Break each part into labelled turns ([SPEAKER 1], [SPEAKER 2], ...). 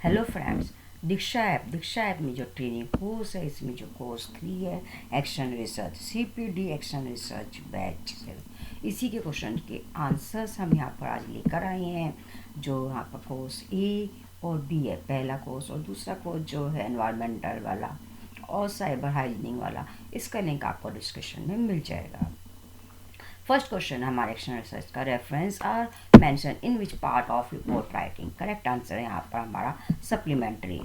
[SPEAKER 1] Hello friends, दीक्षा app में जो training course है, इसमें जो कोर्स 3 है, action research CPD action research batch से इसी के क्वेश्चन के आंसर्स हम यहाँ पर आज लेकर आए हैं। जो यहाँ पर कोर्स ए और बी है, पहला कोर्स, और दूसरा कोर्स जो है एनवायरमेंटल वाला और साइबर हाइजीनिंग वाला, इसका लिंक आपको डिस्क्रिप्शन में मिल जाएगा। फर्स्ट क्वेश्चन हमारे एक्शन रिसर्च का reference are mention in which part of report writing. Correct answer है यहाँ पर हमारा सप्लीमेंट्री।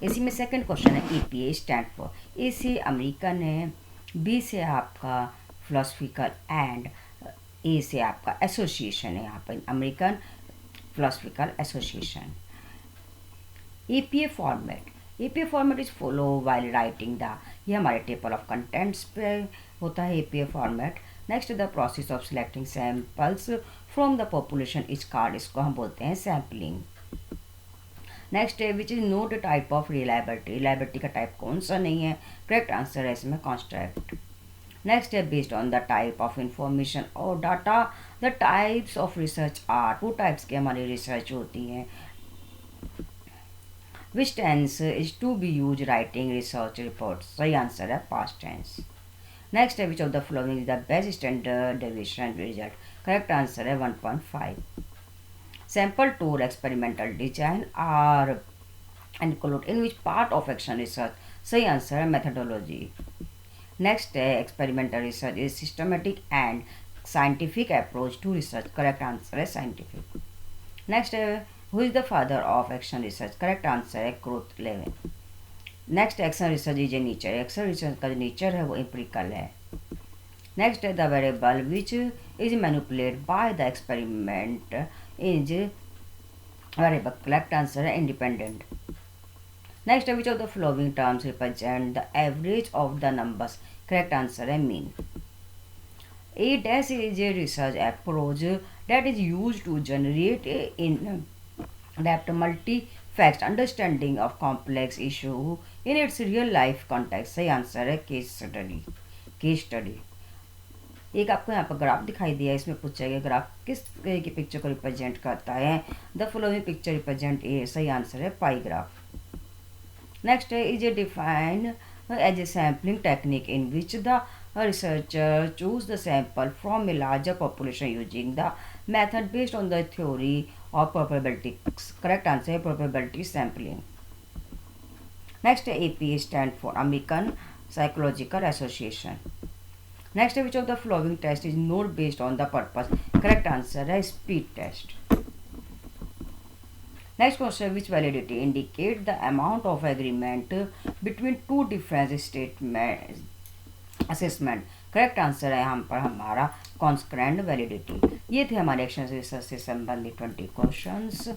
[SPEAKER 1] इसी में सेकंड क्वेश्चन है EPA स्टैंड फॉर, ए से अमेरिकन है, बी से आपका फिलोसफिकल एंड ए से आपका एसोसिएशन है, यहाँ पर American philosophical association. APA format is follow while writing the, ये हमारे टेबल ऑफ कंटेंट्स पे होता है APA format. Next the process of selecting samples from the population is called, इसको हम बोलते हैं सैम्पलिंग। नेक्स्ट है which is note type of reliability का टाइप कौन सा नहीं है। करेक्ट आंसर है इसमें कॉन्स्ट्रैक्ट। नेक्स्ट है based on the type of information और data the types of research are, 2 types की हमारी रिसर्च होती हैं। Which tense is to be use writing research report, सही आंसर है पास्ट टेंस। नेक्स्ट है which of the following is the best standard deviation result. Correct answer है 1.5। Sample tour experimental design are include in which part of action research, सही answer है methodology. Next है experimental research is systematic and scientific approach to research. Correct answer है scientific. Next है who is the father of action research. Correct answer है Kurt Lewin. Next action research is a nature, action research का जो nature है वो empirical है। Next है the variable which is manipulate by the experiment is variable. Correct answer है independent. Next है which of the following terms represent the average of the numbers. Correct answer है mean. A dash is a research approach that is used to generate in depth multi-fact understanding of complex issue in its real life context। सही answer है case study. एक आपको यहाँ पर graph दिखाई दिया है, इसमें पूछा गया ग्राफ किस तरह की पिक्चर को रिप्रेजेंट करता है। The following picture represent a, सही आंसर है पाई ग्राफ। नेक्स्ट है is a defined as a sampling technique in which the researcher choose the sample from a larger population using the method based on the theory of probability। Correct answer है probability sampling। Next है APA stand for American Psychological Association। Next है which of the following test is not based on the purpose। Correct answer है speed test। Next question, which validity indicate the amount of agreement between two different statement assessment। Correct answer है यहाँ पर हमारा कॉन्स्क्रेंट validity. ये थे हमारे action research से संबंधित 20 क्वेश्चंस।